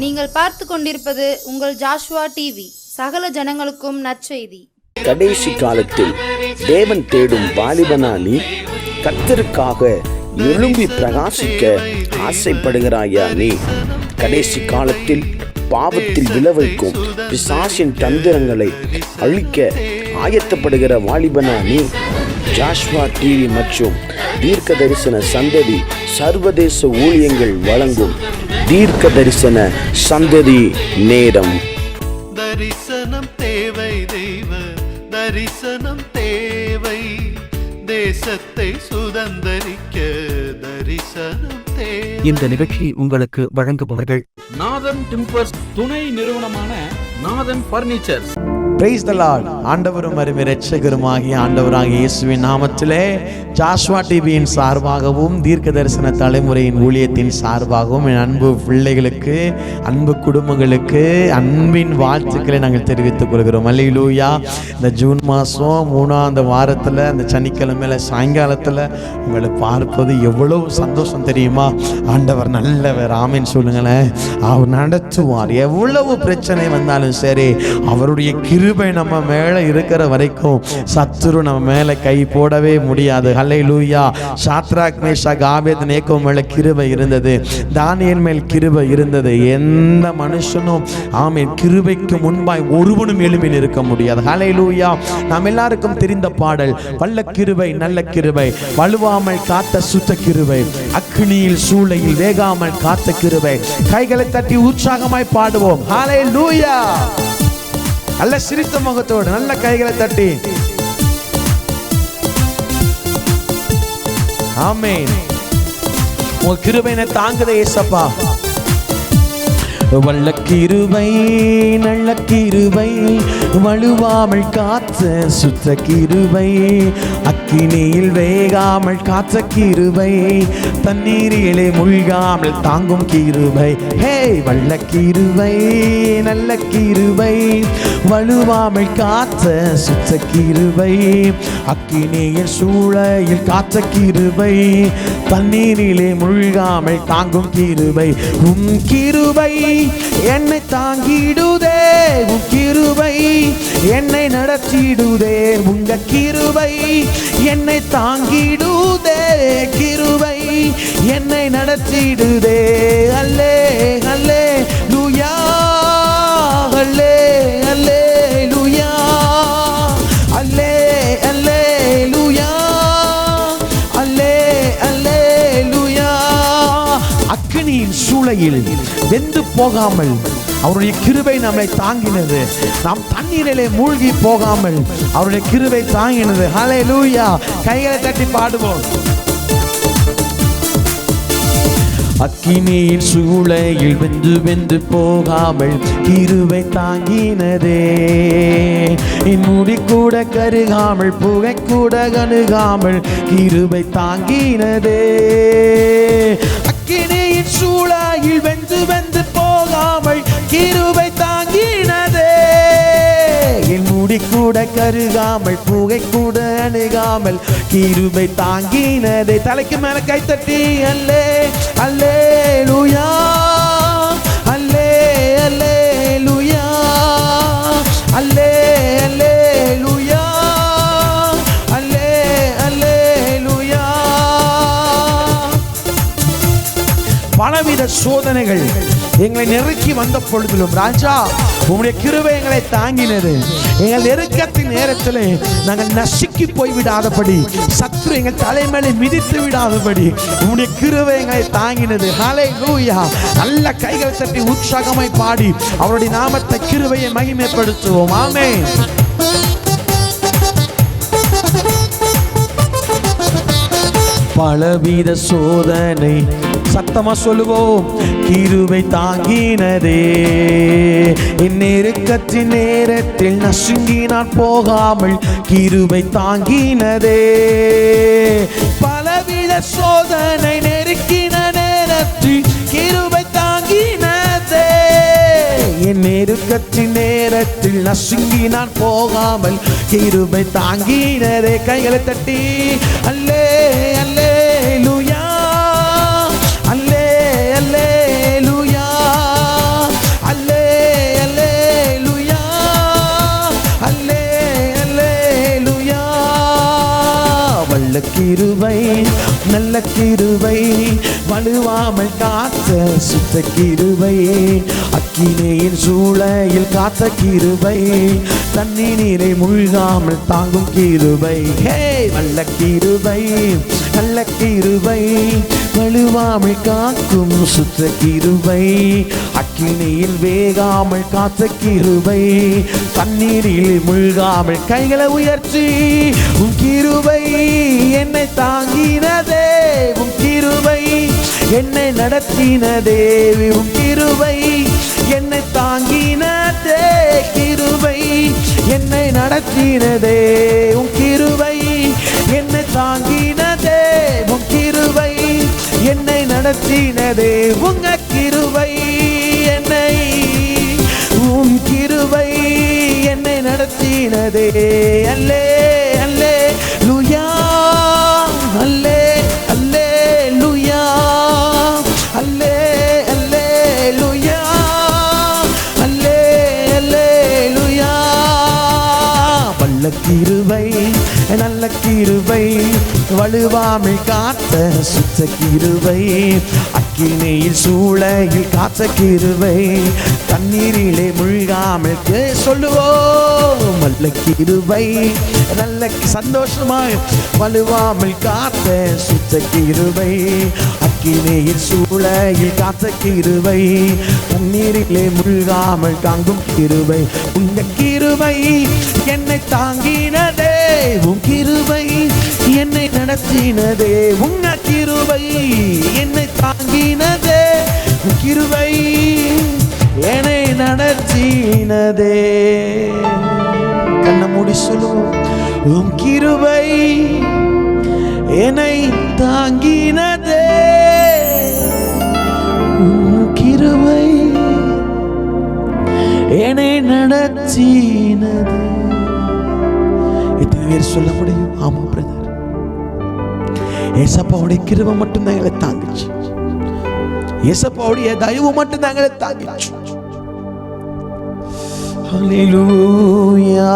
நீங்கள் பார்த்து கொண்டிருப்பது உங்கள் ஜாஷுவா டிவி. சகல ஜனங்களுக்கும் நற்செய்தி. கடைசி காலத்தில் தேவன் தேடும் வாலிபனா நீ? கர்த்தருக்காக எழும்பி பிரகாசிக்க ஆசைப்படுகிறாயா நீ? கடைசி காலத்தில் பாவத்தில் விளைவிக்கும் பிசாசின் தந்திரங்களை அழிக்க ஆயத்தப்படுகிற வாலிபனா நீ? ஜாஷ்வா டிவி மற்றும் தீர்க்க தரிசன சந்ததி சர்வதேச ஊழியங்கள் வழங்கும் தீர்க்க தரிசன சந்ததி நேரம். தரிசனம் தேவை, தெய்வ தரிசனம் தேவை, தேசத்தை சுதந்தரிக்க தரிசனம் தேவை. இந்த நிகழ்ச்சி உங்களுக்கு வழங்குபவர்கள் நாதன் டிம்பர்ஸ் துணை நிறுவனமான நாதன் பர்னிச்சர்ஸ். Praise the Lord. ஆண்டவரும் அருமை இரட்சகருமாகிய ஆண்டவராகிய இயேசுவின் நாமத்திலே ஜாஷ்வா டிவியின் சார்பாகவும் தீர்க்க தரிசன தலைமுறையின் ஊழியத்தின் சார்பாகவும் என் அன்பு பிள்ளைகளுக்கு, அன்பு குடும்பங்களுக்கு அன்பின் வாழ்த்துக்களை நாங்கள் தெரிவித்துக் கொள்கிறோம். அல்லேலூயா. இந்த ஜூன் மாதம் 3ஆம் வாரத்தில் அந்த சனிக்கிழமையில சாயங்காலத்தில் உங்களை பார்ப்பது எவ்வளவு சந்தோஷம் தெரியுமா? ஆண்டவர் நல்லவர். ஆமென் சொல்லுங்களேன். அவர் நடத்துவார். எவ்வளவு பிரச்சனை வந்தாலும் சரி, அவருடைய கிருபை நம்ம மேல இருக்கிற வரைக்கும் சத்துரு நம்ம மேல கை போடவே முடியாது. ஹல்லேலூயா. சாத்ராக் மேஷாக் ஆபேத்நேகோ மேல கிருபை இருந்தது, தானியேல் மேல் கிருபை இருந்தது. எந்த மனுஷனும் ஆமென் கிருபைக்கு முன்பாய் ஒருவனும் எழும்பி நிற்க முடியாது. ஹல்லேலூயா. நாம் எல்லாருக்கும் தெரிந்த பாடல், வல்ல கிருபை நல்ல கிருபை, வலுவாமல் காத்த சுத்த கிருபை, அக்னியில் சூளையில் வேகாமல் காத்த கிருபை. கைகளை தட்டி உற்சாகமாய் பாடுவோம். ஹல்லேலூயா. நல்ல சிரித்த முகத்தோடு நல்ல கைகளை தட்டி ஆமென். உங்க கிருபையை தாங்குதே இயேசப்பா. வல்ல கிருபை நல்ல கிருபை, வலுவாமல் காத்த சுத்த கிருபை, அக்கினியில் வேகாமல் காத்த கிருபை, தண்ணீரிலே மூழ்காமல் தாங்கும் கிருபை. ஹே, வல்ல கிருபை நல்ல கிருபை, வலுவாமல் காத்த சுத்த கிருபை, அக்கினியில் சூளையில் காத்த கிருபை, தண்ணீரிலே மூழ்காமல் தாங்கும் கிருபை. உம் கிருபை என்னை தாங்கிடுதே, உன் கிருபை என்னை நடத்திடுதே, உங்க கிருபை என்னை தாங்கிடுதே, கிருபை என்னை நடத்திடுதே. அல்லே அல்லே லூயா, அல்லே அல்லே லூயா, அல்லே அல்லே லூயா, அல்லே அல்லே லூயா. அக்கினியின் சூளையில் வெந்து போகாமல் அவருடைய கிருபை நம்மை தாங்கினது. நாம் தண்ணீரிலே மூழ்கி போகாமல் அவருடைய கிருபை தாங்கினது. ஹல்லேலூயா. கைகளை தட்டி பாடுவோம். அக்கினியின் சூளையில் வெந்து வெந்து போகாமல் கிருபை தாங்கினதே, என் முடி கூட கருகாமல் புகை கூட கணுகாமல் கிருபை தாங்கினதே. அக்கினியின் சூளையில் வெந்து வெந்து போகாமல் கிருபை தாங்கினதே, என் முடி கூட கருகாமல் புகை கூட அணுகாமல் கிருபை தாங்கினதே. தலைக்கு மேல கைத்தட்டி அல்லே அல்லே லூயா, அல்லே அல்லே லூயா, அல்லே அல்லே லூயா, அல்லே அல்லே லூயா. பலவித சோதனைகள் எங்களை நெருக்கி வந்த பொழுதிலும் ராஜா உங்களுடைய கிருபை எங்களை தாங்கினது. எங்கள் நெருக்கத்தின் நேரத்தில் நாங்கள் நசுக்கி போய்விடாதபடி, சத்துரு எங்கள் தலைமையில மிதித்து விடாதபடி உங்களுடைய கிருபை எங்களை தாங்கினது. ஹல்லேலூயா. நல்ல கைகள் தட்டி உற்சாகமாய் பாடி அவருடைய நாமத்தை கிருபையை மகிமைப்படுத்துவோம். ஆமென். பலவித சோதனை சத்தமா சொல்லுவோம். கிருபை தாங்கினதே, இந்நெருக்கத்தின் நேரத்தில் நசுங்கி நான் போகாமல் கிருபை தாங்கினதே. பலவித சோதனை நெருக்கின நேரத்தில் கிருபை தாங்கினதே, என் நெருக்கத்தின் நேரத்தில் நசுங்கி நான் போகாமல் கிருபை தாங்கினதே. கைகளை தட்டி அல்லே அல்லே லூயா, அல்லே அல்லே லூயா, கிருபை, நல்ல கிருபை, வலுவாமல் காத்த சுத்த கிருபை, அக்கினியின் சூளையில் காத்த கிருபை, தண்ணீரை மூழ்காமல் தாங்கும் கிருபை. ஹே, நல்ல கிருபை, நல்ல கிருபை, வலுவாமல் காக்கும் சுத்த கிருபை, அக்கினியில் வேகாமல் காத்த கிருபை, தண்ணீரில் மூழ்காமல். கைகளை உயர்த்தி உன் கிருபை என்னை தாங்கினதே, உன் கிருபை என்னை நடத்தினதே, உன் கிருபை என்னை தாங்கினதே, கிருபை என்னை நடத்தினதே, உன் கிருபை என்னை தாங்கினதே, உன் கிருபை என்னை நடத்தினதே, உங்க கிருபை என்னை, உன் கிருபை என்னை நடத்தினதே. அல்லே அல்லே லூயா, அல்லே அல்லே லூயா, அல்லே அல்லே லூயா, அல்லே அல்லே லூயா. வல்ல கிருபை, நல்ல கிருபை, வலுவாமல் காத்த சுத்த கிருபை, அக்கினியில் சூளையில் காத்த கிருபை, தண்ணீரிலே மூழ்காமல். சொல்லுவோம், வல்ல கிருபை, நல்ல சந்தோஷமாய் வலுவாமல் காத்த சுத்த கிருபை, அக்கினியில் சூளையில் காத்த கிருபை, தண்ணீரிலே மூழ்காமல் தாங்கும் கிருபை. உங்க கிருபை என்னை தாங்கினதே, உன் கிருபை என்னை நடத்தினதே, உங்க கிருபை என்னை தாங்கினதே, உன் கிருபை என்னை நடத்தினதே. கண்ணை மூடி சொல்லுவோம், உன் கிருபை என்னை தாங்கினதே, உன் கிருபை என்னை நடத்தினதே. எத்தனை பேர் சொல்ல முடியும்? ஆமா பிரதர், ஏசப்பாவுடைய கிருபை மட்டும்தான் எங்களை தாங்குச்சு, ஏசப்பாவுடைய தயவு மட்டும்தான் எங்களை தாங்குச்சு. ஹல்லேலூயா.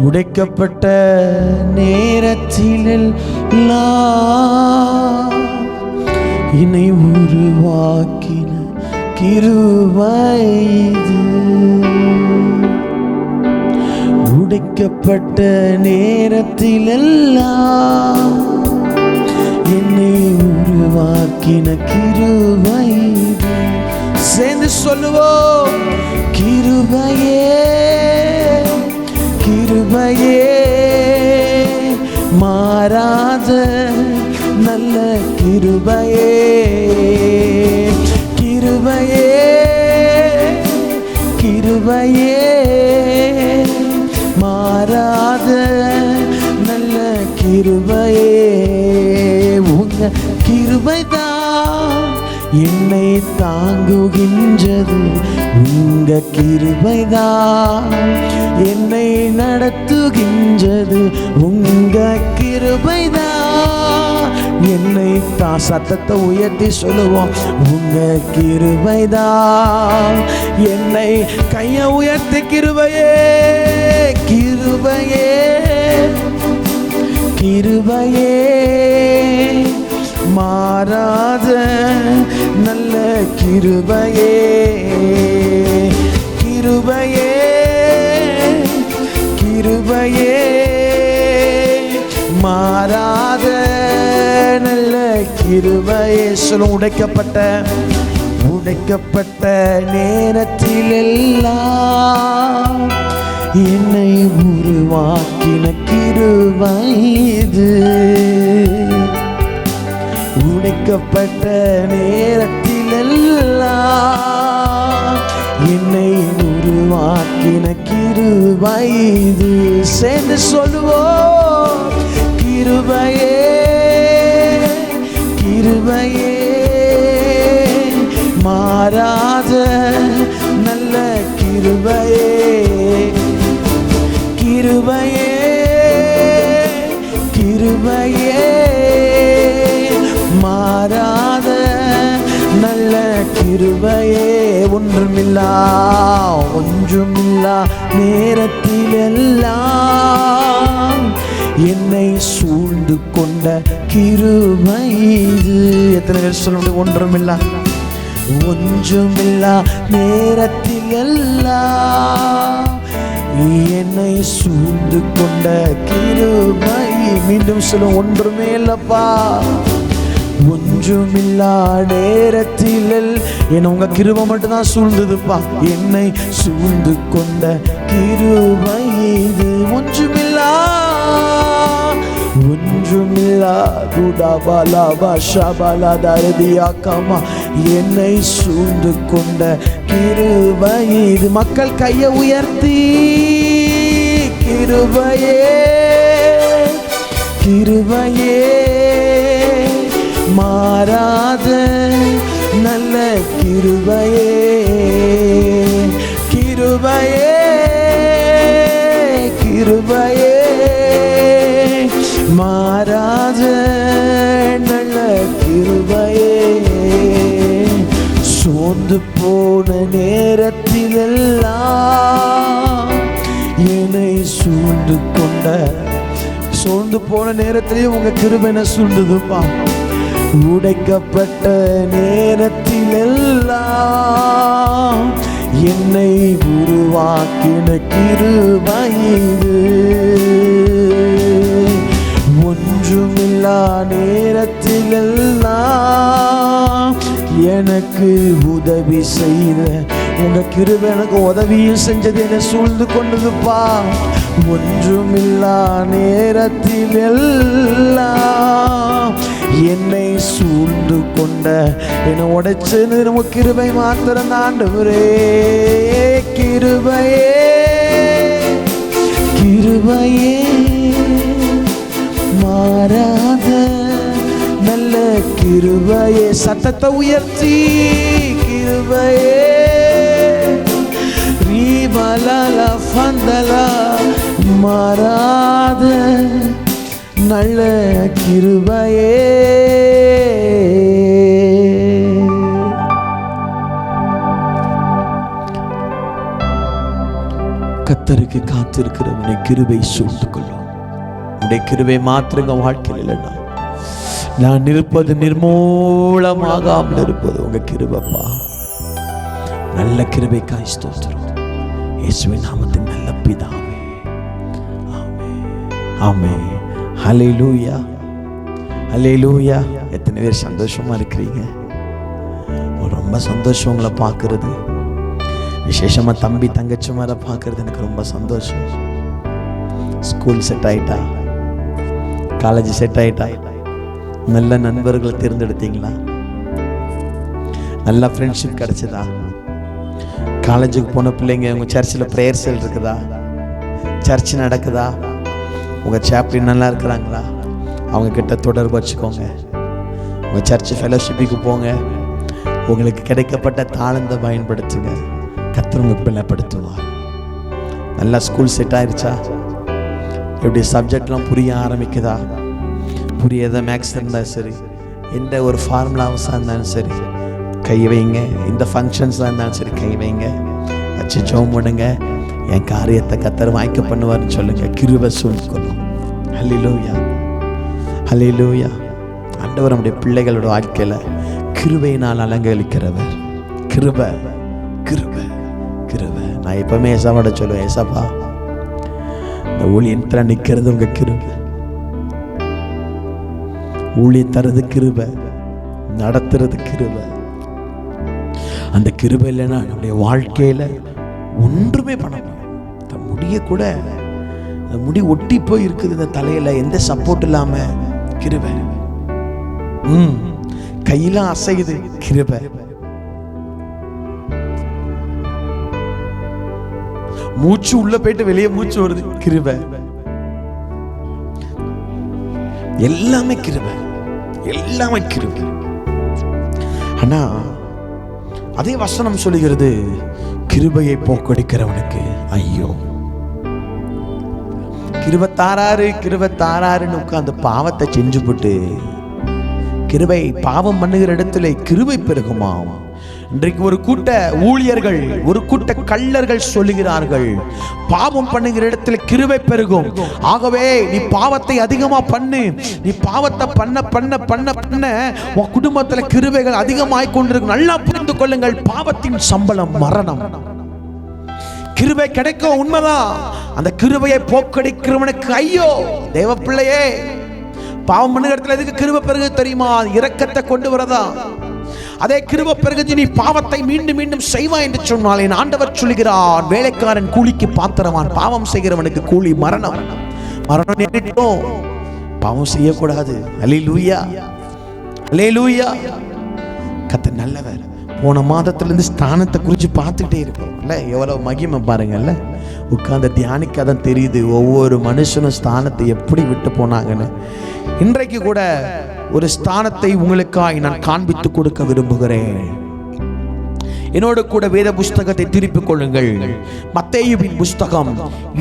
உடைக்கப்பட்ட நேரத்தில் என்னை உருவாக்கின கிருபை இது, உடைக்கப்பட்ட நேரத்தில் என்னை உருவாக்கின கிருபை இது. சேர்ந்து சொல்லுவோம், கிருபையே கிருபையே, மாறாத நல்ல கிருபையே, கிருபையே கிருபையே, மாறாத நல்ல கிருபையே, உங்க கிருபைதான் என்னை தாங்குகின்றது, உங்க கிருபைதான் என்னை நடத்துகின்றது, உங்க கிருபைதான் என்னை சத்தத்தை உயர்த்தி சொல்லுவோம், உங்க கிருபைதான் என்னை. கையை உயர்த்தி கிருபையே கிருபையே கிருபையே, மாறாத நல்ல கிருபையே, கிருபையே கிருபையே, மாறாத நல்ல கிருபையே. சொல்லும், உடைக்கப்பட்ட நேரத்தில் என்னை உருவாக்கின கிருபை இது, உடைக்கப்பட்ட நேரத்தில் என்னை உருவாக்கின கிருபை இது. சேர்ந்து சொல்லுவோம், கிருபையே கிருபையே, மாறாத நல்ல கிருபையே, கிருபையே கிருபையே, மாறாத நல்ல கிருபையே. ஒன்றுமில்லா நேரத்தில் என்னை சூழ்ந்து கொண்ட கிருபை இது. எத்தனை பேர் சொல்ல முடியும்? ஒன்றுமில்லா நேரத்தில் எல்லாம் என்னை சூழ்ந்து கொண்ட கிருபை. மீண்டும் சொல்ல, ஒன்றுமே இல்லப்பா. ஒன்றுமில்லா நேரத்தில் என்ன உங்க கிருபை மட்டும்தான் சூழ்ந்ததுப்பா. என்னை சூழ்ந்து கொண்ட கிருபை இது. ஒன்றுமில்லா குடாபாலாபா ஷபாலா தரதியாக்கமா என்னை சூழ்ந்து கொண்ட கிருபை இது. மக்கள் கையை உயர்த்தி கிருபையே கிருபையே மாறாத நல்ல கிருபையே கிருபையே கிருபையே மாறாத நல்ல கிருபையே. சோர்ந்து போன நேரத்திலெல்லாம் என்னை சூழ்ந்து கொண்ட, சோர்ந்து போன நேரத்திலேயே உங்க கிருபை என்ன சூழ்ந்ததுப்பா. உடைக்கப்பட்ட நேரத்திலெல்லாம் என்னை உருவாக்கின கிருபை இது. ஒன்றுமில்லா நேரத்திலெல்லாம் எனக்கு உதவி செய்த உங்க கிருபை எனக்கு உதவியும் செஞ்சது, என்னை சூழ்ந்து கொண்டதுப்பா. ஒன்றுமில்லா நேரத்திலெல்லாம் என்னை சூழ்ந்து கொண்ட, என்னை உடைச்சது நம்ம கிருபை மாத்திரம் தான் ஆண்டவரே. கிருபையே கிருபையே மாறாத நல்ல கிருபையே. சத்தத்தை உயர்த்தி கிருபையே ரீபலா ஃபந்தலா மாறாத நல்ல கிருபையே. கர்த்தருக்கு காத்திருக்கிறவனை கிருபை சூழ்ந்து கொள்ளும். உடைய கிருபை மாத்திரங்க வாழ்க்கையில் இல்லைன்னா நான் இருப்பது நிர்மூலமாகாமல் இருப்பது உங்க கிருபைப்பா. நல்ல கிருபைக்காய் ஸ்தோத்திரம் இயேசுவின் நாமத்தின் நல்ல பிதாவே. ஆமென் ஆமென். ஹல்லேலூயா ஹல்லேலூயா. எத்தனை பேர் சந்தோஷமா இருக்கிறீங்க? ரொம்ப சந்தோஷம் உங்களை பார்க்கறது. விசேஷமா தம்பி தங்கச்சி மேல பார்க்கறது எனக்கு ரொம்ப சந்தோஷம். ஸ்கூல் செட் ஆயிட்டா, காலேஜ் செட் ஆயிட்டா, நல்ல நண்பர்களை தேர்ந்தெடுத்தீங்களா? நல்ல ஃப்ரெண்ட்ஷிப் கிடைச்சதா? காலேஜுக்கு போன பிள்ளைங்க உங்கள் சர்ச்சில் ப்ரேயர் செல் இருக்குதா? சர்ச் நடக்குதா? உங்கள் சாப்டின் நல்லா இருக்கிறாங்களா? அவங்க கிட்ட தொடர்பு வச்சுக்கோங்க. உங்கள் சர்ச் ஃபெலோஷிப்புக்கு போங்க. உங்களுக்கு கிடைக்கப்பட்ட தாளந்தை பயன்படுத்துங்க. கர்த்தர் உங்களுக்கு பலப்படுத்துவார். நல்லா ஸ்கூல் செட் ஆயிடுச்சா? எப்படி சப்ஜெக்ட்லாம் புரிய ஆரம்பிக்குதா? புரியாத மேக்ஸ் இருந்தாலும் சரி, எந்த ஒரு ஃபார்முலாஸாக இருந்தாலும் சரி கை வைங்க. இந்த ஃபங்க்ஷன்ஸாக இருந்தாலும் சரி கை வைங்க. வச்சு ஜெபம் பண்ணுங்க. என் காரியத்தை கர்த்தர் வாய்க்க பண்ணுவார்னு சொல்லுங்க. கிருபை சூழ்ந்து கொள்ளும். ஹல்லேலூயா ஹல்லேலூயா. ஆண்டவர் நம்முடைய பிள்ளைகளோட வாழ்க்கையில் கிருபையினால் அலங்கரிக்கிறவர். கிருபை கிருபை கிருபை. நான் எப்பவுமே ஏசாவோட சொல்லுவேன், ஏசாப்பா இந்த ஊழியத்தில் நிற்கிறது உங்க கிருபை. ஊழியம் தரது கிருபை, நடத்துறது கிருபை. அந்த கிருபை இல்லைன்னா நம்முடைய வாழ்க்கையில ஒன்றுமே பண்ண முடியாது. முடிய கூட முடி ஒட்டி போய் இருக்குது இந்த தலையில, எந்த சப்போர்ட் இல்லாம. கிருபை. கையெல்லாம் அசையுது. கிருபை. மூச்சு உள்ள போயிட்டு வெளியே மூச்சு வருது. கிருபை. எல்லாமே கிருபை, எல்லாமே கிருபை. ஆனா அதே வசனம் சொல்லுகிறது, கிருபையை போக்கடிக்கிறவனுக்கு ஐயோ. கிருபத்தாராருன்னு உட்கார்ந்து பாவத்தை செஞ்சு போட்டு, கிருபை பாவம் பண்ணுகிற இடத்துல கிருபை பெருகுமாம். இன்றைக்கு ஒரு கூட்ட ஊழியர்கள், ஒரு கூட்ட கள்ளர்கள் சொல்லுகிறார்கள், பாவம் பண்ணுகிற இடத்துல கிருபை பெருகும். ஆகவே நீ பாவத்தை அதிகமா பண்ணு, நீ பாவத்தை பண்ண பண்ண பண்ண பண்ண உன் குடும்பத்துல கிருபைகள் அதிகமாய் கொண்டிருக்கும். நல்லா புரிந்து கொள்ளுங்கள், பாவத்தின் சம்பளம் மரணம். கிருபை கிடைக்கும், உண்மைதான். அந்த கிருபையை போக்கடிக்கிறவனுக்கு ஐயோ. தேவ பிள்ளையே, பாவம் பண்ணுகிற இடத்துல எதுக்கு கிருபை பெருகு தெரியுமா? இரக்கத்தை கொண்டு வரதா. அதே கிருபை பெருகு நீ பாவத்தை மீண்டும் மீண்டும் செய்வாய் என்று சொன்னால் என் ஆண்டவர் சொல்கிறார், வேலைக்காரன் கூலிக்கு பாத்திரவான், பாவம் செய்கிறவனுக்கு கூலி மரணம். மரணம் நேரிட்டோம், பாவம் செய்யக்கூடாது. அல்லேலூயா, அல்லேலூயா. கர்த்தர் நல்லவர். போன மாதத்திலிருந்து ஸ்தானத்தை குறித்து பார்த்துட்டே இருக்கோம்ல, எவ்வளவு மகிமை பாருங்கல்ல. உட்கார்ந்து தியானிக்காதான் தெரியுது ஒவ்வொரு மனுஷனும் ஸ்தானத்தை எப்படி விட்டு போனாங்கன்னு. இன்றைக்கு கூட ஒரு ஸ்தானத்தை உங்களுக்காக நான் காண்பித்து கொடுக்க விரும்புகிறேன். என்னோடு கூட வேத புஸ்தகத்தை திருப்பிக் கொள்ளுங்கள். மத்தேயுவின் புஸ்தகம்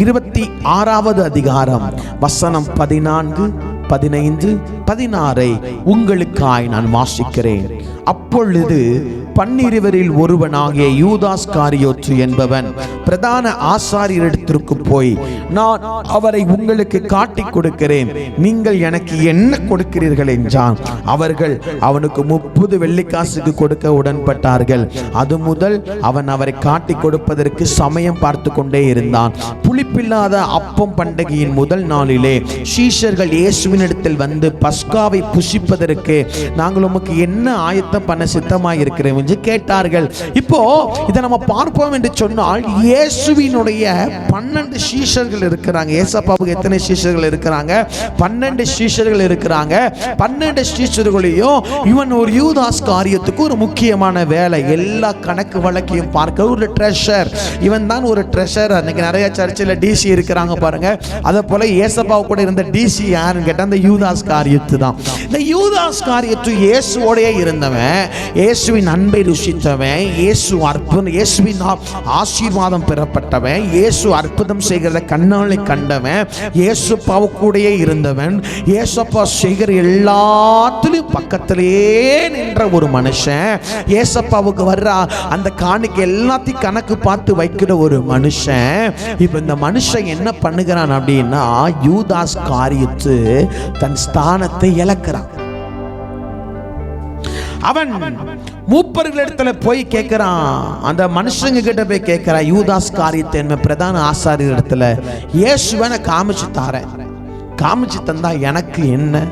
26வது அதிகாரம் வசனம் 14, 15, 16 உங்களுக்காய் நான் வாசிக்கிறேன். அப்பொழுது 12 ஒருவனாகிய யூதாஸ்காரியோத்து என்பவன் பிரதான ஆசாரியரிடத்திற்கு போய், நான் அவரை உங்களுக்கு காட்டிக் கொடுக்கிறேன், நீங்கள் எனக்கு என்ன கொடுக்கிறீர்கள் என்றான். அவர்கள் அவனுக்கு 30 வெள்ளிக்காசுக்கு கொடுக்க உடன்பட்டார்கள். அது முதல் அவன் அவரை காட்டிக் கொடுப்பதற்கு சமயம் பார்த்து கொண்டே இருந்தான். புளிப்பில்லாத அப்பம் பண்டிகையின் முதல் நாளிலே சீஷர்கள் இயேசுவினிடத்தில் வந்து, பஸ்காவை புசிப்பதற்கு நாங்கள் உமக்கு என்ன ஆயத்தம் பண்ண சித்தமாய் இருக்கிறோம் என்று கேட்டார்கள். இப்போ இதை நம்ம பார்ப்போம் என்று சொன்னால், இயேசுவினுடைய 12 சீஷர்கள் இருக்கிறாங்க. ஏசப்பாவுக்கு எத்தனை சீஷர்கள் இருக்கிறாங்க? 12 சீஷர்கள் இருக்கிறாங்க. 12 சீஷர்களையும் இவன் ஒரு யூதாஸ்காரியத்துக்கு ஒரு முக்கியமான வேலை, எல்லா கணக்கு வழக்கையும் பார்க்க ஒரு ட்ரெஷர். இவன் தான் ஒரு ட்ரெஷர். அன்னைக்கு நிறைய சர்ச்சில் டிசி இருக்கிறாங்க பாருங்க. அதே போல ஏசப்பாவு கூட இருந்த டிசி யாருன்னு கேட்டால் அந்த யூதாஸ்காரியத்து தான். இந்த யூதாஸ்காரியத்து இயேசுவோடே இருந்தவன், இயேசுவின் அன்பை ருசித்தவன், இயேசுவின் ஆசீர்வாதம் பெறப்பட்டவன், இயேசு அற்புதம் செய்கிறத கண்ணாலே கண்டவன், இயேசுப்பாவு கூடயே இருந்தவன், இயேசுப்பா செய்கிற எல்லாத்திலும் பக்கத்திலேயே நின்ற ஒரு மனுஷன், இயேசுப்பாவுக்கு வர்ற அந்த காணிக்கை எல்லாத்தையும் கணக்கு பார்த்து வைக்கிற ஒரு மனுஷன். இப்ப இந்த மனுஷன் என்ன பண்ணுகிறான் அப்படின்னா, யூதாஸ்காரியத்து தன் ஸ்தானத்தை இழக்கிறான். அவன் மூப்பர்களிடத்துல போய் கேட்கிறான், அந்த மனுஷங்க கிட்ட போய் கேட்கிறான், யூதாஸ்காரியத்தை என்ன பிரதான ஆசாரியர் இடத்துல இயேசுவனை காமிச்சு தாரேன், காமிச்சு தந்தா எனக்கு என்ன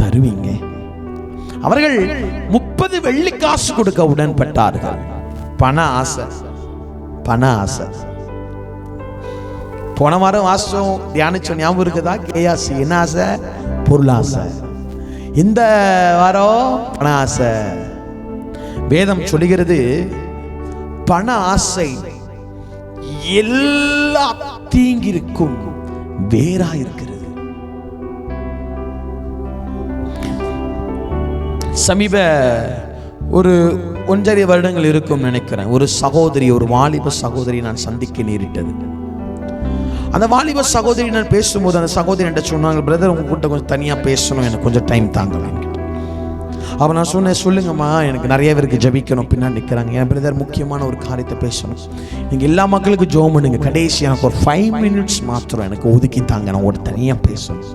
தருவீங்க? அவர்கள் 30 வெள்ளிக்காசு கொடுக்க உடன்பட்டார்கள். பண ஆசை, பண ஆசை. போன வாரம் வாசம் தியானிச்சோம், ஞாபகம் இருக்குதா? கேயாசி என்ன ஆசை? பொருளாசை. இந்த வாரம் பண ஆசை. வேதம் சொல்லுகிறது, பண ஆசை எல்லா தீங்கிற்கும் வேறா இருக்கிறது. சமீப ஒரு 1.5 வருடங்கள் இருக்கும் நினைக்கிறேன், ஒரு சகோதரி, ஒரு வாலிப சகோதரி நான் சந்திக்க நேரிட்டது. அந்த வாலிப சகோதரி நான் பேசும்போது அந்த சகோதரி என்கிட்ட சொன்னாங்க, பிரதர் உங்ககிட்ட கொஞ்சம் தனியாக பேசணும், எனக்கு கொஞ்சம் டைம் தாங்கலாம். அப்போ நான் சொன்னேன், சொல்லுங்கம்மா, எனக்கு நிறைய பேருக்கு ஜபிக்கணும், பின்னாடி நிற்கிறாங்க. என் பிரதர் முக்கியமான ஒரு காரியத்தை பேசணும், நீங்கள் எல்லா மக்களுக்கும் ஜோம் பண்ணுங்க, கடைசி எனக்கு ஒரு 5 minutes மாத்திரம் எனக்கு ஒதுக்கி தாங்க, நான் ஒரு தனியாக பேசணும்.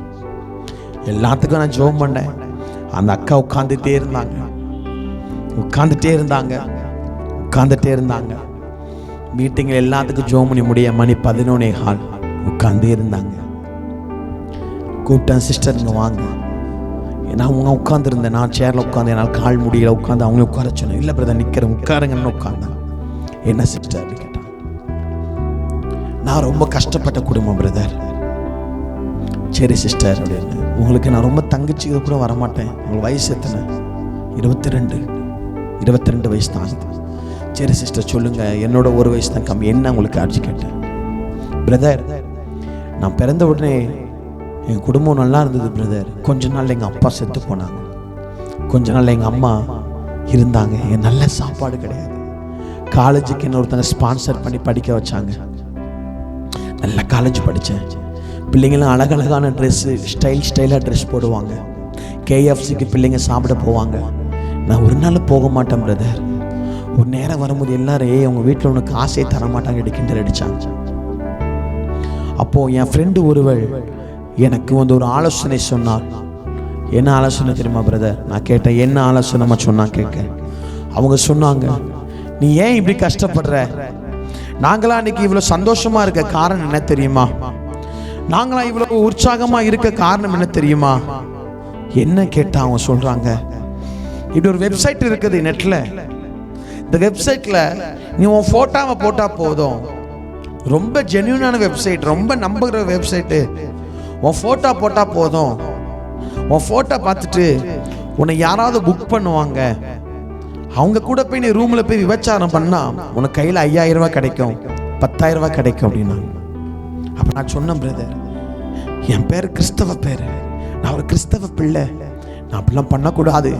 எல்லாத்துக்கும் நான் ஜோம் பண்ணேன். அந்த அக்கா உட்காந்துட்டே இருந்தாங்க, உட்காந்துட்டே இருந்தாங்க, உட்காந்துட்டே இருந்தாங்க. மீட்டிங்கில் எல்லாத்துக்கும் ஜோம் பண்ணி முடிய மணி 11:15 உட்காந்தே இருந்தாங்க. கூப்பிட்டேன், சிஸ்டருங்க வாங்க. நான் அவங்க உட்காந்துருந்தேன், நான் சேரில் உட்காந்து, என்னால் கால் முடியல, உட்காந்து அவங்களே உட்கார சொன்னேன். இல்லை பிரதர் நிற்கிறேன், உட்காருங்கன்னு உட்காந்தேன். என்ன சிஸ்டர் அப்படின்னு கேட்டான். நான் ரொம்ப கஷ்டப்பட்ட குடும்பம் பிரதர். சரி சிஸ்டர் அப்படின்னு. உங்களுக்கு நான் ரொம்ப தங்கச்சி கூட வரமாட்டேன். உங்களுக்கு வயசு எத்தனை? 22 வயசு தான். சரி சிஸ்டர் சொல்லுங்க, என்னோட 1 வயசு தான் கம்மி, என்ன உங்களுக்கு ஆட்சி கேட்டேன். பிரதர், நான் பிறந்த உடனே என் குடும்பம் நல்லா இருந்தது பிரதர். கொஞ்ச நாள் எங்கள் அப்பா செத்து போனாங்க, கொஞ்ச நாள் எங்கள் அம்மா இருந்தாங்க. என் நல்ல சாப்பாடு கிடையாது. காலேஜுக்கு என்ன ஒருத்தங்க ஸ்பான்சர் பண்ணி படிக்க வச்சாங்க. நல்ல காலேஜ் படித்தேன். பிள்ளைங்களாம் அழகழகான ட்ரெஸ்ஸு, ஸ்டைலாக ட்ரெஸ் போடுவாங்க. KFCக்கு பிள்ளைங்க சாப்பிட போவாங்க. நான் ஒரு நாள் போக மாட்டேன் பிரதர். ஒரு நேரம் வரும்போது எல்லாரும் அவங்க வீட்டில் உனக்கு காசே தரமாட்டாங்க கிண்டல் அடிச்சாங்க. அப்போ என் ஃப்ரெண்டு ஒருவள் எனக்கு ஒரு ஆலோசனை சொன்னார். என்ன ஆலோசனை தெரியுமா பிரதர்? நான் கேட்டேன், என்ன ஆலோசனை சொன்னா கேட்க. அவங்க சொன்னாங்க, நீ ஏன் இப்படி கஷ்டப்படுற? நாங்களா இன்னைக்கு இவ்வளவு சந்தோஷமா இருக்க காரணம் என்ன தெரியுமா? நாங்களா இவ்வளவு உற்சாகமா இருக்க காரணம் என்ன தெரியுமா? என்ன கேட்டா அவங்க சொல்றாங்க, இப்படி ஒரு வெப்சைட் இருக்குது நெட்ல. இந்த வெப்சைட்ல நீ உன் போட்டோவை போட்டா போதும். ரொம்ப ஜென்யூனான வெப்சைட், ரொம்ப நம்புகிற வெப்சைட்டு. உன் போட்டோ போட்டா போதும். உன் போட்டோ பார்த்துட்டு உன்னை யாராவது புக் பண்ணுவாங்க. அவங்க கூட போய் நீ ரூம்ல போய் விபச்சாரம் பண்ணா உனக்கு கையில் 5000 ரூபாய் கிடைக்கும், 10,000 ரூபாய் கிடைக்கும் அப்படின்னாங்க. அப்ப நான் சொன்னேன், பிரதர் என் பேர் கிறிஸ்தவ பேரு, நான் ஒரு கிறிஸ்தவ பிள்ளை, நான் அப்படிலாம் பண்ணக்கூடாது,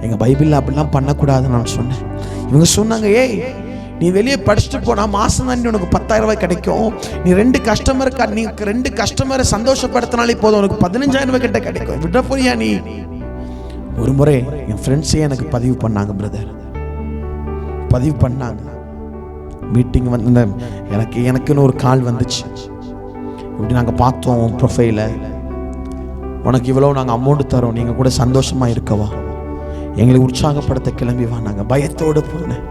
எங்க பைபிள்ல அப்படிலாம் பண்ணக்கூடாதுன்னு நான் சொன்னேன். இவங்க சொன்னாங்க, ஏய் நீ வெளியே படிச்சுட்டு போனா மாசம் தான் உனக்கு 10,000 ரூபாய் கிடைக்கும். நீ 2 கஸ்டமரை சந்தோஷப்படுத்தினாலே போதும், உனக்கு 15,000 ரூபாய் கிட்ட கிடைக்கும். விட போறியா நீ? ஒரு முறை என் ஃப்ரெண்ட்ஸே எனக்கு பதிவு பண்ணாங்க பிரதர், பதிவு பண்ணாங்க. மீட்டிங் வந்து எனக்குன்னு ஒரு கால் வந்துச்சு. இப்படி நாங்கள் பார்த்தோம் ப்ரொஃபைல, உனக்கு இவ்வளோ நாங்கள் அமௌண்ட் தரோம், நீங்கள் கூட சந்தோஷமாக இருக்கவா, எங்களுக்கு உற்சாகப்படுத்த கிளம்பி வா. நாங்கள் பயத்தோடு போனேன்,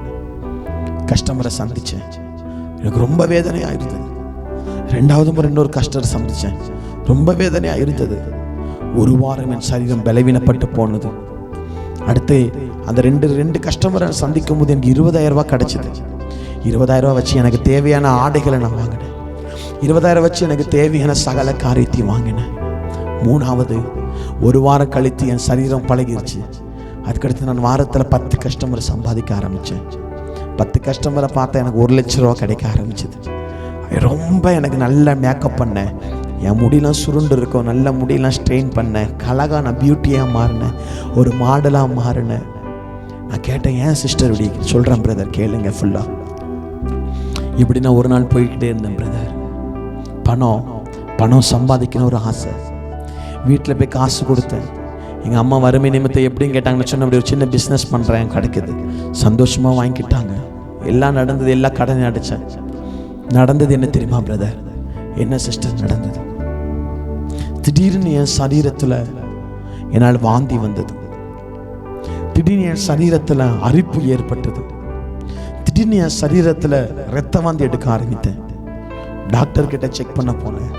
கஸ்டமரை சந்தித்தேன். எனக்கு ரொம்ப வேதனையாக இருந்தது. 2வது முறை இன்னொரு கஸ்டமரை சந்தித்தேன், ரொம்ப வேதனையாக இருந்தது. 1 வாரம் என் சரீரம் பலவீனப்பட்டு போனது. அடுத்து அந்த ரெண்டு கஸ்டமரை சந்திக்கும் போது எனக்கு 20,000 ரூபாய் கிடைச்சிது. 20,000 ரூபாய் வச்சு எனக்கு தேவையான ஆடைகளை நான் வாங்கினேன். 20,000 வச்சு எனக்கு தேவையான சகல காரியத்தையும் வாங்கினேன். 3வது 1 வாரம் கழித்து என் சரீரம் பழகிருச்சு. அதுக்கடுத்து நான் வாரத்தில் 10 கஸ்டமரை சம்பாதிக்க ஆரம்பித்தேன். 10 கஸ்டமரை பார்த்தா எனக்கு 1 லட்ச ரூபா கிடைக்க ஆரம்பிச்சது. ரொம்ப எனக்கு நல்ல மேக்கப் பண்ணேன், என் முடியெல்லாம் சுருண்டு இருக்கும், நல்ல முடியெல்லாம் ஸ்ட்ரெயின் பண்ணேன், கலகா நான் பியூட்டியாக மாறினேன், ஒரு மாடலாக மாறினேன். நான் கேட்டேன், ஏன் சிஸ்டர் இப்படி சொல்கிறேன் பிரதர், கேளுங்க ஃபுல்லாக. இப்படி நான் ஒரு நாள் போய்கிட்டே இருந்தேன் பிரதர். பணம் சம்பாதிக்கணும் ஒரு ஆசை. வீட்டில் போய் காசு கொடுத்தேன். எங்கள் அம்மா வறுமை நிமித்தம் எப்படின்னு கேட்டாங்கன்னு சொன்ன, அப்படி ஒரு சின்ன பிஸ்னஸ் பண்ணுறேன் கிடைக்குது, சந்தோஷமாக வாங்கிக்கிட்டாங்க. எல்லாம் நடந்தது, எல்லாம் கடன் அடித்தேன். நடந்தது என்ன தெரியுமா பிரதர்? என்ன சிஸ்டர் நடந்தது? திடீர்னு என் சரீரத்தில் என்னால் வாந்தி வந்தது. திடீர்னு என் சரீரத்தில் அரிப்பு ஏற்பட்டது. திடீர்னு என் சரீரத்தில் ரத்த வாந்தி எடுக்க ஆரம்பித்தேன். டாக்டர் கிட்ட செக் பண்ண போனேன்.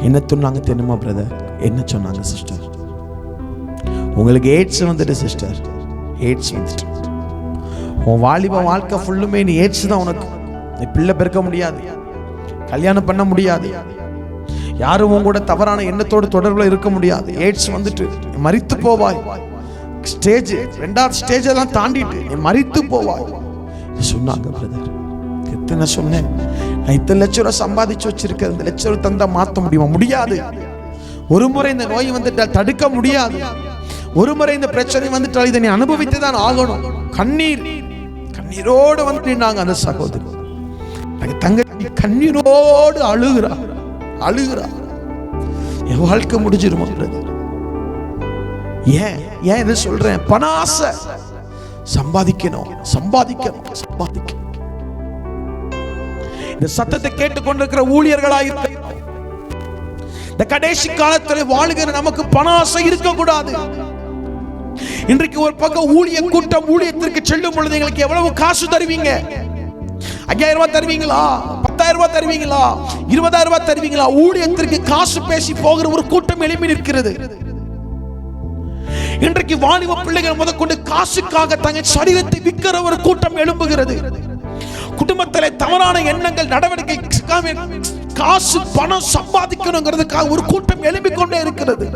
என்ன சொன்னாங்க தெரியுமா பிரதர்? என்ன சொன்னாங்க சிஸ்டர்? உங்களுக்கு எய்ட்ஸ் வந்துட்டு சிஸ்டர், எய்ட்ஸ் வந்துட்டு. உன் வாலிப வாழ்க்கை ஃபுல்லுமே நீ எய்ட்ஸ் தான். உனக்கு நீ பிள்ளை பெருக்க முடியாது, கல்யாணம் பண்ண முடியாது, யாரும் உன் கூட தவறான எண்ணத்தோடு தொடர்பில் இருக்க முடியாது. எய்ட்ஸ் வந்துட்டு மரித்து போவாய். ஸ்டேஜ் 2வது ஸ்டேஜெல்லாம் தாண்டிட்டு நீ மரித்து போவாய் சொன்னாங்க பிரதர். எத்தனை சொன்னேன், நான் இத்தனை லட்சம் ரூபாய் சம்பாதிச்சு வச்சிருக்கேன், இந்த லட்சம் ரூபாய் தந்தா மாற்ற முடியுமா? முடியாது. ஒரு முறை இந்த நோய் வந்துட்டால் தடுக்க முடியாது. ஒரு முறை இந்த பிரச்சனை வந்துட்டால் இதை நீ அனுபவித்து தான் ஆகணும். கண்ணீரோடு வந்து நாங்க அந்த சகோதரி தங்கச்சி கண்ணீரோடு அழுகிறா. என் வாழ்க்கை முடிஞ்சிருமா பிரதர்? ஏன் இதை சொல்றேன்? பண ஆசை, சம்பாதிக்கணும். இந்த சத்தத்தை கேட்டுக்கொண்டிருக்கிற ஊழியர்களாக இந்த கடைசி காலத்தில் வாழுகிற நமக்கு பண ஆசை இருக்கக்கூடாது. இன்றைக்கு ஒரு பக்கம் ஊழிய கூட்டம் ஊழியத்திற்கு செல்லும் பொழுது எங்களுக்கு எவ்வளவு காசு தருவீங்க? 5,000 ரூபாய் தருவீங்களா? 10,000 ரூபாய் தருவீங்களா? 20,000 ரூபாய் தருவீங்களா? ஊழியத்திற்கு காசு பேசி போகிற ஒரு கூட்டம் எழுப்பி நிற்கிறது. இன்றைக்கு வாலிப பிள்ளைகள் முதற்கொண்டு காசுக்காக தங்கள் சரீரத்தை விற்கிற ஒரு கூட்டம் எழும்புகிறது. குடும்பத்திலே தவறான எண்ணங்கள், நடவடிக்கை, காசு பணம் சம்பாதிக்கணுங்கிறதுக்காக ஒரு கூட்டம் எழும்பிக் கொண்டே இருக்கிறது.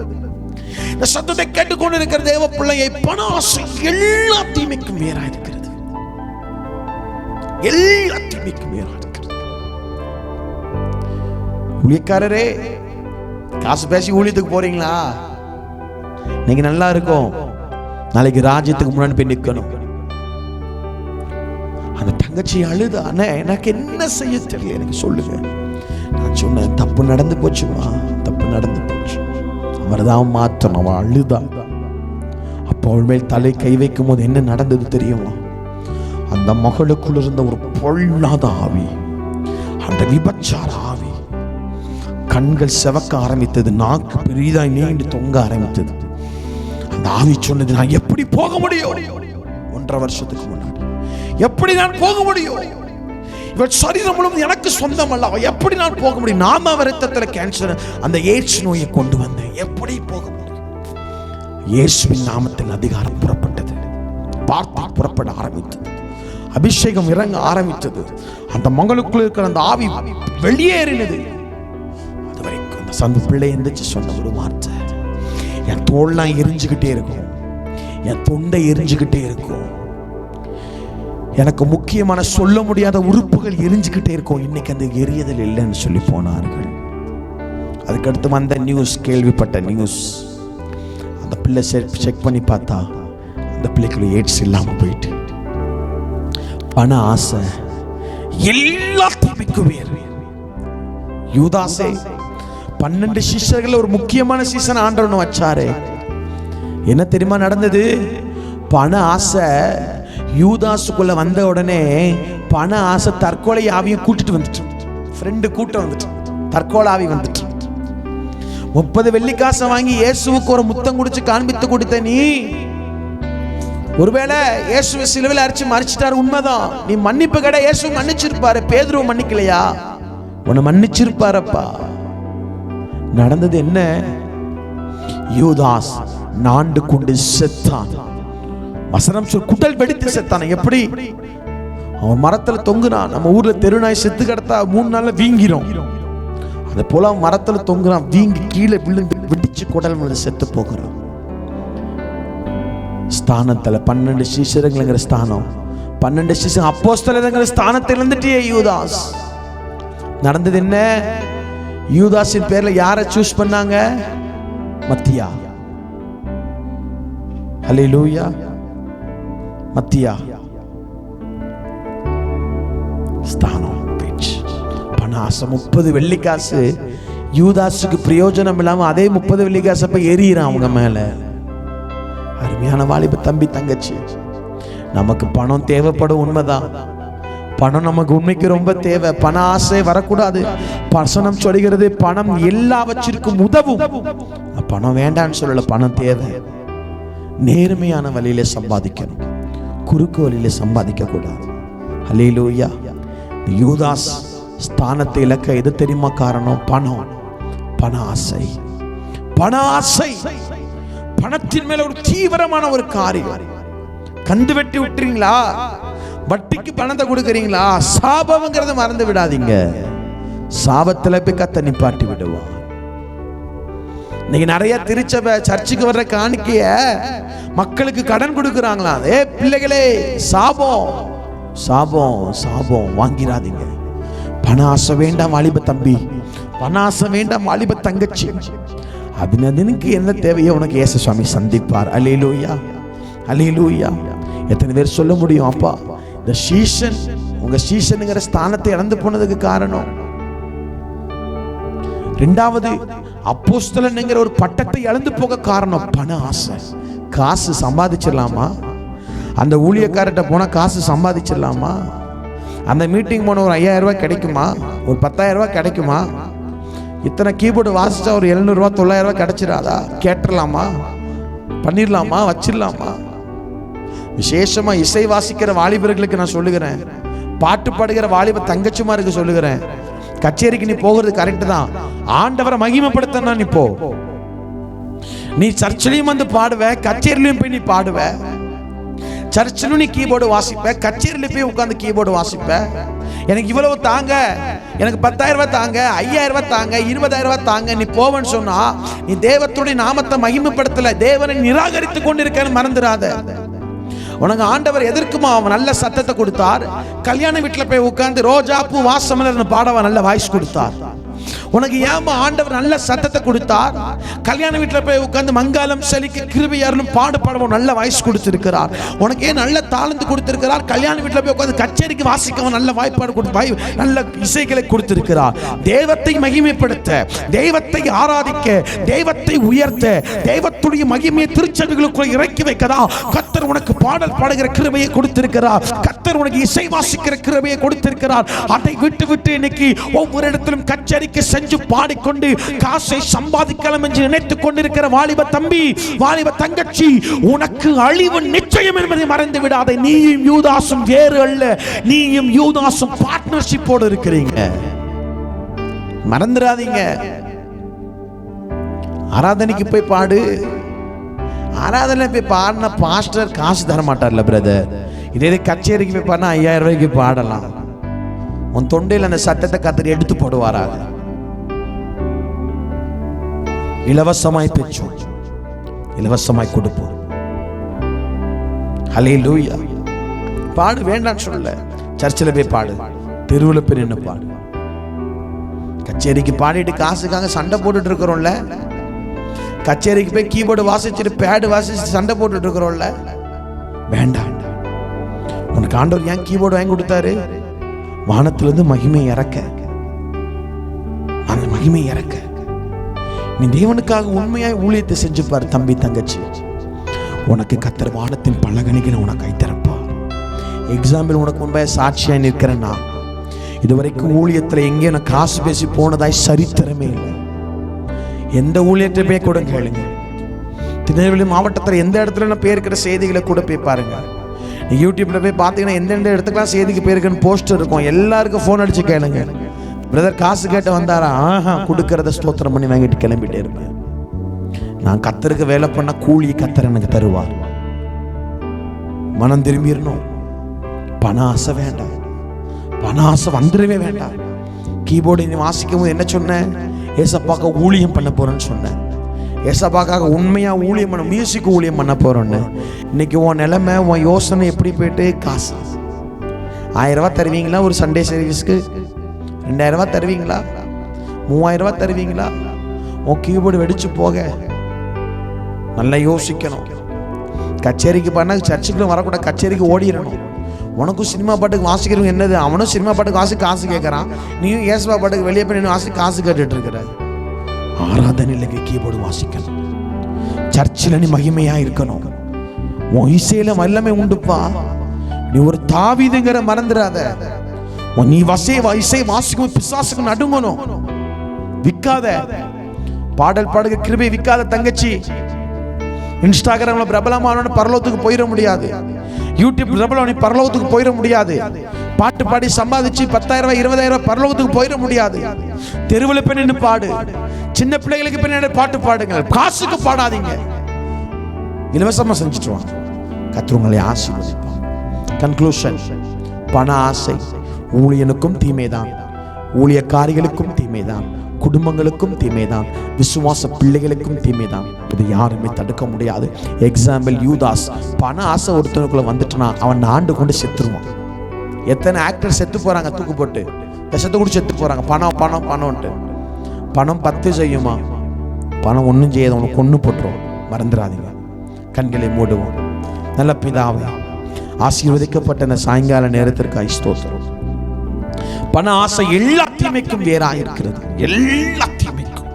இந்த சத்தத்தை கேட்டுக்கொண்டு இருக்கிற தேவ பிள்ளையை, பண ஆசை எல்லா தீமைக்கும் மேலா இருக்கிறது. எல்லா தீமைக்கும் மேலா இருக்கிறது. ஊழியக்காரரே, காசு பேசி ஊழியத்துக்கு போறீங்களா? இன்னைக்கு நல்லா இருக்கும், நாளைக்கு ராஜ்யத்துக்கு முன்னாடி போய் நிற்கணும். அந்த தங்கச்சி அழுதா, எனக்கு என்ன செய்ய தெரியல, எனக்கு சொல்லுங்க. நான் சொன்னேன், தப்பு நடந்து போச்சுமா, தப்பு நடந்து போச்சு, அவர்தான் மாற்றணும். அவன் அழுதா. அப்போ அவள் மேல் தலை கை வைக்கும் போது என்ன நடந்தது தெரியுமா? அந்த மகளுக்குள் இருந்த ஒரு பொல்லாத ஆவி, அந்த விபச்சார ஆவி, கண்கள் செவக்க ஆரம்பித்தது, நாக்கு பெரிதாய் நீண்டு தொங்க ஆரம்பித்தது. அந்த ஆவி சொன்னது, நான் எப்படி போக முடியும்? 1.5 வருஷத்துக்கு முன்னாடி எப்படி நான் போக முடியும்? இவள் சரீரம் முழுவதும் எனக்கு சொந்தம் அல்ல, எப்படி நான் போக முடியும்? நாம வருத்தத்தில் கேன்சர், அந்த எய்ட்ஸ் நோயை கொண்டு வந்தேன், எப்படி போக முடியும்? இயேசுவின் நாமத்தில் அதிகாரம் புறப்பட்டது, வார்த்தை புறப்பட ஆரம்பித்தது, அபிஷேகம் இறங்க ஆரம்பித்தது. அந்த மகளுக்குள்ள இருக்கிற அந்த ஆவி வெளியேறினது. அது வரைக்கும் அந்த சந்த பிள்ளை எந்திரிச்சு சொன்ன ஒரு வார்த்தை, என் தோல்லாம் எரிஞ்சுக்கிட்டே இருக்கும், என் தொண்டை எரிஞ்சுக்கிட்டே இருக்கும், எனக்கு முக்கியமான சொல்ல முடியாத உறுப்புகள் எரிஞ்சுக்கிட்டே இருக்கும். இன்னைக்கு அந்த எரியதல் இல்லைன்னு சொல்லி போனார்கள். அதுக்கடுத்து வந்த நியூஸ், கேள்விப்பட்ட நியூஸ், அந்த பிள்ளை செக் பண்ணி பார்த்தா அந்த பிள்ளைக்குள்ள எய்ட்ஸ் இல்லாம போயிட்டு, பண ஆசை எல்லாத்தையும் வேறு. யூதாசே 12 சிஷ்யர்கள் ஒரு முக்கியமான சீசன் ஆண்டவன் வச்சாரு. என்ன தெரியுமா நடந்தது? பண ஆசை யூதாசுக்குள்ள வந்த உடனே பண ஆசை தற்கொலை ஆவியை கூட்டிட்டு வந்துட்டு, ஃப்ரெண்டு கூட்டம் வந்துட்டு, தற்கொலை ஆவி வந்துட்டு. 30 வெள்ளிக்காசை வாங்கி இயேசுவுக்கு ஒரு முத்தம் குடிச்சு காண்பித்து கொடுத்த நீ, ஒருவேளை இயேசுவை சிலுவையில் அரைச்சு மறிச்சிட்டாரு, உண்மைதான். நீ மன்னிப்பு கடை, இயேசு மன்னிச்சிருப்பாரு, பேதுருவை மன்னிக்கலையா? உன்னை மன்னிச்சிருப்பாரப்பா. நடந்தது என்ன? யூதாஸ் நாண்டு கொண்டு செத்தான். வசனம் சொல், குடல் வெடித்து செத்தான். எப்படி? அவன் மரத்துல தொங்குறான். நம்ம ஊர்ல தெருநாய் செத்து கிடத்தா 3 நாள்ல வீங்கிரும். அது போல அவன் மரத்துல தொங்குறான், வீங்கி கீழே விழுந்து வெடிச்சு குடல் வந்து செத்து போகிறான். ஸ்தானத்துல 12 சீஷருங்கிற ஸ்தானம், 12 சீஷர் அப்போஸ்தலருங்கிற ஸ்தானத்தில் இருந்துட்டே யூதாஸ். நடந்தது என்ன? யூதாஸின் பேர்ல யாரை சூஸ் பண்ணாங்க? மத்தியா. ஹல்லேலூயா. மத்தியா ஸ்தானம் பேச்சு. பணாசை 30 வெள்ளிக்காசு யூதாஸுக்கு பிரயோஜனம் இல்லாம அதே 30 வெள்ளிக்காசு போய் எறிகிறான் அவங்க மேல. அருமையான வாலிப தம்பி தங்கச்சி, நமக்கு பணம் தேவைப்படும், உண்மைதான். பணம் நமக்கு உண்மைக்கு ரொம்ப தேவை. பண ஆசை வரக்கூடாது. வசனம் சொல்கிறது, பணம் எல்லாவற்றிற்கும் உதவும். பணம் வேண்டான்னு சொல்லல, பணம் தேவை. நேர்மையான வழியில சம்பாதிக்கணும், குறுக்கு வழியில சம்பாதிக்க கூடாது. ஹல்லேலூயா. யூதாஸ் ஸ்தானத்தை இழக்க எது தெரியுமா காரணம்? பணம், பண ஆசை. பண ஆசை, பணத்தின் மேல ஒரு தீவிரமான ஒரு காரியம். கந்து வெட்டி விட்டுறீங்களா? வட்டிக்கு பணத்தை கொடுக்கறீங்களா? சாபம்ங்கிறத மறந்து விடாதீங்க. சாபத்துல போய் கத்த நிப்பாட்டி விடுவான். இன்னைக்கு நிறைய திருச்சபை சர்ச்சுக்கு வர்ற காணிக்கைய மக்களுக்கு கடன் கொடுக்கறாங்களா? பிள்ளைகளே, சாபம் சாபம் சாபம் வாங்கிராதீங்க. பண ஆசை வேண்டாம் வாலிப தம்பி, பண ஆசை வேண்டாம் வாலிப தங்கச்சி. அதுக்கு என்ன தேவையோ உனக்கு இயேசு சுவாமி சந்திப்பார். அல்லேலூயா, அல்லேலூயா. எத்தனை பேர் சொல்ல முடியும், அப்பா இந்த சீசன், உங்க சீசனுங்கிற ஸ்தானத்தை இழந்து போனதுக்கு காரணம்? இரண்டாவது, அப்போஸ்தலன்ங்கிற ஒரு பட்டத்தை இழந்து போக காரணம் பண ஆசை. காசு சம்பாதிச்சிடலாமா? அந்த ஊழியக்காரர்கிட்ட போனா காசு சம்பாதிச்சிடலாமா? அந்த மீட்டிங் போன ஒரு 5000 ரூபாய் கிடைக்குமா? ஒரு 10,000 ரூபாய் கிடைக்குமா? இத்தனை கீபோர்டு வாசிச்சா ஒரு 700 ரூபாய் 900 ரூபாய் கிடைச்சிடாதா? கேட்டுடலாமா? பண்ணிடலாமா? வச்சிடலாமா? விசேஷமா இசை வாசிக்கிற வாலிபர்களுக்கு நான் சொல்லுகிறேன், பாட்டு பாடுகிற வாலிப தங்கச்சிமாருக்கு சொல்லுகிறேன், கச்சேரிக்கு நீ போகிறது கரெக்ட் தான். ஆண்டவரை மகிமைப்படுத்தனா நீ போ. நீ சர்ச்சிலையும் வந்து பாடுவ, கச்சேரியிலையும் போய் நீ பாடுவ. சர்ச்சிலும் நீ கீபோர்டு வாசிப்ப, கச்சேரியில போய் உட்கார்ந்து கீபோர்டு வாசிப்ப. எனக்கு இவ்வளவு தாங்க, எனக்கு 10,000 ரூபாய் தாங்க, 5,000 ரூபாய் தாங்க, 20,000 ரூபாய் தாங்க, நீ போவன்னு சொன்னா நீ தேவத்துடைய நாமத்தை மகிமைப்படுத்தல, தேவனை நிராகரித்து கொண்டிருக்கன்னு மறந்துடாத. உனக்கு ஆண்டவர் எதற்குமா அவன் நல்ல சத்தத்தை கொடுத்தார்? கல்யாண வீட்டில் போய் உட்கார்ந்து ரோஜா பூ வாசமலர்னு பாடவா நல்ல வாய்ஸ் கொடுத்தார். உனக்கு ஏமா ஆண்டவர் நல்ல சத்தத்தை கொடுத்தார்? கல்யாண வீட்டில் போய் உட்கார்ந்து மங்காலம் செலிக்க கிருபையாரும் பாடுபாடவும் நல்ல வாய்ஸ் கொடுத்திருக்கிறார். உனக்கு ஏன் நல்ல தாளந்து கொடுத்திருக்கிறார்? கல்யாண வீட்டில் போய் உட்கார்ந்து கச்சேரிக்கு வாசிக்கவும் நல்ல வாய்ப்பாடு நல்ல இசைகளை கொடுத்திருக்கிறார். தெய்வத்தை மகிமைப்படுத்த, தெய்வத்தை ஆராதிக்க, தெய்வத்தை உயர்த்த, தெய்வத்துடைய மகிமையை திருச்சபைகளுக்குள் இறக்கி வைக்கதா கர்த்தர் உனக்கு பாடல் பாடுகிற கிருபையை கொடுத்திருக்கிறார். கர்த்தர் உனக்கு இசை வாசிக்கிற கிருபையை கொடுத்திருக்கிறார். அதை விட்டு விட்டு இன்னைக்கு ஒவ்வொரு இடத்திலும் கச்சேரிக்கு செஞ்சு பாடிக்கொண்டு காசை சம்பாதிக்கலாம் என்று நினைத்துக் கொண்டிருக்கிற வாலிப தம்பி, வாலிப தங்கச்சி, உனக்கு அழிவு நிச்சயம் என்பதை மறந்து விடாதே. நீயும் யூதாசும் வேறு அல்ல, நீயும் யூதாசும் பார்ட்னர்ஷிப்போடு இருக்கிறீங்க. மறந்துடாதீங்க. ஆராதனைக்கு போய் பாடு. ஆராதனை போய் பாடின பாஸ்டர் காசு தர மாட்டார்ல பிரதர். இதே கச்சேரிக்கு போய் பாடினா 5000 ரூபாய்க்கு பாடலாம். உன் தொண்டையில் அந்த சத்தத்தை கத்தர் எடுத்து போடுவாராக. இலவசமாய் பெற்றோம், இலவசமாய் கொடுப்போம். ஹல்லேலூயா. பாடு, வேண்டாம் சொல்ல. சர்ச்சில் போய் பாடு, தெருவில் போய் நின்று பாடு. கச்சேரிக்கு பாடிட்டு காசுக்காக சண்டை போட்டுட்டு இருக்கிறோம்ல. கச்சேரிக்கு போய் கீபோர்டு வாசிச்சுட்டு பேடு வாசிச்சு சண்டை போட்டுட்டு இருக்கிறோம்ல. வேண்டாம். உனக்கு ஆண்டவர் ஏன் கீபோர்டு வாங்கி கொடுத்தாரு? வானத்திலிருந்து மகிமை இறக்க, அந்த மகிமை இறக்க. நீ தேவனுக்காக உண்மையாய் ஊழியத்தை செஞ்சு பாரு தம்பி, தங்கச்சி. உனக்கு கர்த்தர் வானத்தின் பலகணிகளை உனக்கு கைத்தரப்பா. எக்ஸாம்பிள், உனக்கு முன்பாக சாட்சியாய் நிற்கிறேன்னா, இதுவரைக்கும் ஊழியத்தில் எங்கே நான் காசு பேசி போனதாய் சரித்திரமே இல்லை. எந்த ஊழியத்தை போய் கூட கேளுங்க. திருநெல்வேலி மாவட்டத்தில் எந்த இடத்துல நான் பேருக்கிற செய்திகளை கூட போய் பாருங்க. நீ யூடியூப்ல போய் பார்த்தீங்கன்னா எந்தெந்த இடத்துக்குலாம் செய்திக்கு பேருக்குன்னு போஸ்டர் இருக்கும். எல்லாருக்கும் ஃபோன் அடிச்சு கேளுங்க, பிரதர் காசு கேட்டு வந்தாரா? கொடுக்கறத ஸ்தோத்திரம் பண்ணி வாங்கிட்டு கிளம்பிட்டே இருப்பேன். நான் கர்த்தருக்கு வேலை பண்ண கூலி கர்த்தர் எனக்கு தருவார். மனம் திரும்பிடணும். பண ஆசை வேண்டாம், பண ஆசை வந்துடவே வேண்டாம். கீபோர்டு நீ வாசிக்கவும் என்ன சொன்னேன்? ஏசப்பாக்க ஊழியம் பண்ண போறேன்னு சொன்னேன். ஏசப்பாக்காக உண்மையா ஊழியம் பண்ண, மியூசிக் ஊழியம் பண்ண போறோன்னு. இன்னைக்கு உன் நிலைமை, உன் யோசனை எப்படி போயிட்டு? காசு 1000 ரூபாய் தருவீங்களா ஒரு சண்டே சர்வீஸ்க்கு? 2000 ரூபாய் தருவீங்களா? 3000 ரூபாய் தருவீங்களா? உன் கீபோர்டு வெடிச்சு போக நல்லா யோசிக்கணும். கச்சேரிக்கு பண்ண சர்ச்சுக்குள்ள வரக்கூட, கச்சேரிக்கு ஓடிடணும். உனக்கும் சினிமா பாட்டுக்கு வாசிக்கிறவங்க என்னது? அவனும் சினிமா பாட்டுக்கு வாசி காசு கேட்கறான். நீயும் ஏசுவா பாட்டுக்கு வெளியே போய் வாசி காசு கேட்டுட்டு இருக்கிற. ஆராதனையில கீபோர்டு வாசிக்கணும். சர்ச்சில் நீ மகிமையா இருக்கணும். உன் இசையில வல்லமை உண்டுப்பா. நீ ஒரு தாவீதுங்கிற மறந்துடாத. நீ இசை வாசிக்கும் பிசாசுக்கு நடுங்கணும். விக்காத பாடல் பாடுக கிருபை விக்காத தங்கச்சி. இன்ஸ்டாகிராம்ல பிரபலமான பரலோகத்துக்கு போயிட முடியாது. யூடியூப் பிரபலம், நீ பரலோகத்துக்கு போயிட முடியாது. பாட்டு பாடி சம்பாதிச்சு 10,000 ரூபாய் 20,000 ரூபாய் பரலோகத்துக்கு போயிட முடியாது. தெருவில் போய் நின்று பாடு. சின்ன பிள்ளைகளுக்கு பின்னாடி பாட்டு பாடுங்க. காசுக்கு பாடாதீங்க, இலவசமா செஞ்சுட்டு வாங்க. கர்த்தர் உங்களை ஆசீர்வதிப்பார். கன்க்ளூஷன், பண ஆசை ஊழியனுக்கும் தீமைதான், ஊழியக்காரிகளுக்கும் தீமைதான், குடும்பங்களுக்கும் தீமைதான், விசுவாச பிள்ளைகளுக்கும் தீமைதான். இது யாருமே தடுக்க முடியாது. எக்ஸாம்பிள் யூதாஸ். பண ஆசை ஒருத்தனுக்குள்ள வந்துட்டுனா அவன் ஆண்டு கொண்டு செத்துருவான். எத்தனை ஆக்டர் செத்து போறாங்க, தூக்கு போட்டு விஷத்தை கூட செத்து போறாங்க. பணம் பணம் பணம்ட்டு. பணம் 10 செய்யுமா? பணம் ஒன்றும் செய்யாது, அவனுக்கு கொன்று போட்டுரும். மறந்துடாதீங்க. கண்களை மூடுவோம். நல்ல பிதாவே, ஆசீர்வதிக்கப்பட்ட இந்த சாயங்கால நேரத்திற்கு ஸ்தோத்திரம். பண ஆசை எல்லா தீமைக்கும் வேறாக இருக்கிறது. எல்லா தீமைக்கும்.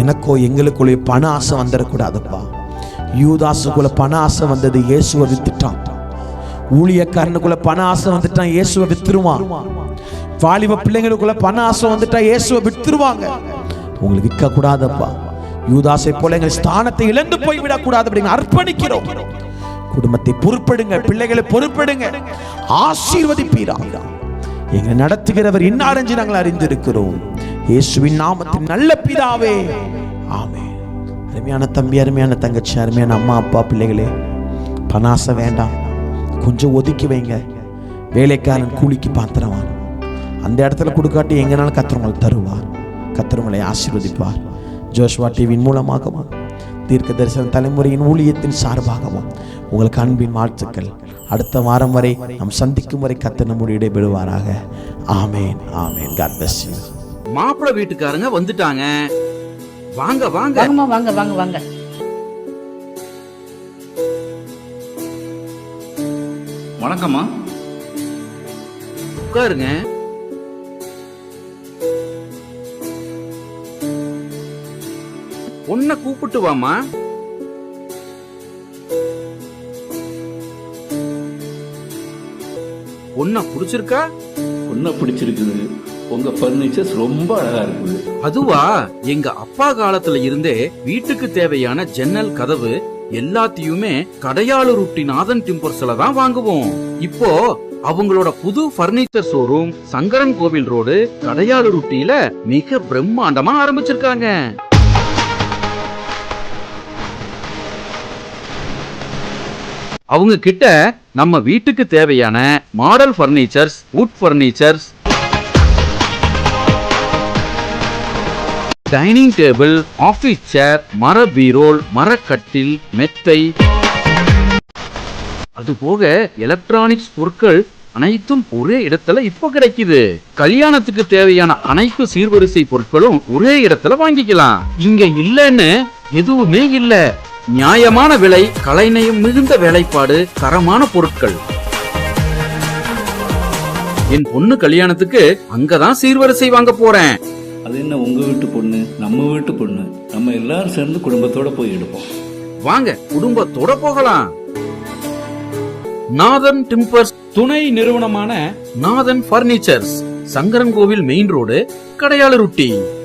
எனக்கோ எங்களுக்குள்ளே பண ஆசை வந்துடக்கூடாதுப்பா. யூதாசுக்குள்ள பண ஆசை வந்தது, இயேசுவை வித்துட்டான். ஊழியக்காரனுக்குள்ள பண ஆசை வந்துட்டான், இயேசுவை வித்துருவான். வாலிப பிள்ளைங்களுக்குள்ள பண ஆசை வந்துட்டா இயேசுவை வித்துருவாங்க. உங்களுக்கு விற்க கூடாதப்பா. யூதாசை போல எங்கள் ஸ்தானத்தை இழந்து போய் விடக்கூடாது அப்படின்னு அர்ப்பணிக்கிறோம். குடும்பத்தை பொறுப்படுங்க, பிள்ளைகளை பொறுப்படுங்க, ஆசீர்வதிப்பீராக. எங்களை நடத்துகிறவர் இன்னார் என்று நாங்கள் அறிந்திருக்கிறோம். இயேசுவின் நாமத்தில் நல்ல பிதாவே, ஆமென். அருமையான தம்பி, அருமையான தங்கச்சி, அருமையான அம்மா அப்பா, பிள்ளைகளே, பணாசை வேண்டாம். கொஞ்சம் ஒதுக்கி வைங்க. வேலைக்காரன் கூலிக்கு பாத்திரவான். அந்த இடத்துல கொடுக்காட்டி எங்கனாலும் கர்த்தர் உங்களுக்கு தருவார். கர்த்தர் உங்களை ஆசீர்வதிப்பார். ஜோஷுவா டிவியின் மூலமாகவும் தீர்க்க தரிசன தலைமுறையின் ஊழியத்தின் சார்பாகவும் உங்களுக்கு அன்பின் வாழ்த்துக்கள். அடுத்த வாரம் வரை நாம் சந்திக்கும் வரை கர்த்தர் நம்முடைய இடைபெறுவாராக. ஆமேன், ஆமேன். God bless you. மாப்பிள்ளை வீட்டுக்காரங்க வந்துட்டாங்க. வாங்க வாங்க. வாங்கம்மா, வாங்க வாங்க வாங்க. வணக்கம்மா. உட்காருங்க. பொண்ண கூப்பிட்டு வாமா. பொண்ண புடிச்சிருக்கா? பொண்ணை பிடிச்சிருக்குது. உங்க பர்னிச்சர்ஸ் ரொம்ப அழகா இருக்குது. அதுவா, எங்க அப்பா காலத்துல இருந்தே வீட்டுக்கு தேவையான ஜன்னல், கதவு எல்லாத்தையுமே கடையாளூர் நாதன் டிம்பர்ஸ்ல தான் வாங்குவோம். இப்போ அவங்களோட புது பர்னிச்சர் ஷோரூம் சங்கரன் கோவில் ரோடு கடையாளூர் மிக பிரம்மாண்டமா ஆரம்பிச்சிருக்காங்க. அவங்க கிட்ட நம்ம வீட்டுக்கு தேவையான model furnitures, wood furnitures, dining table, office chair, மர பீரோல், மரக்கட்டில், மெத்தை, அதுபோக எலக்ட்ரானிக்ஸ் பொருட்கள் அனைத்தும் ஒரே இடத்துல இப்போ கிடைக்குது. கல்யாணத்துக்கு தேவையான அனைத்து சீர்வரிசை பொருட்களும் ஒரே இடத்துல வாங்கிக்கலாம். இங்க இல்லன்னு எதுவுமே இல்ல. நியாயமான விலை, கலைநயம் மிகுந்த வேலைப்பாடு, தரமான பொருட்கள். என் பொண்ணு கல்யாணத்துக்கு அங்கதான் சீர்வரிசை வாங்க போறேன். அது என்ன, உங்க வீட்டு பொண்ணு நம்ம வீட்டு பொண்ணு, நம்ம எல்லாரும் சேர்ந்து குடும்பத்தோட போய் எடுப்போம். வாங்க, குடும்பத்தோட போகலாம். நாதன் டிம்பர்ஸ் துணை நிறுவனமான நாதன் பர்னிச்சர்ஸ், சங்கரன் கோவில் மெயின் ரோடு, கடையாளூர்.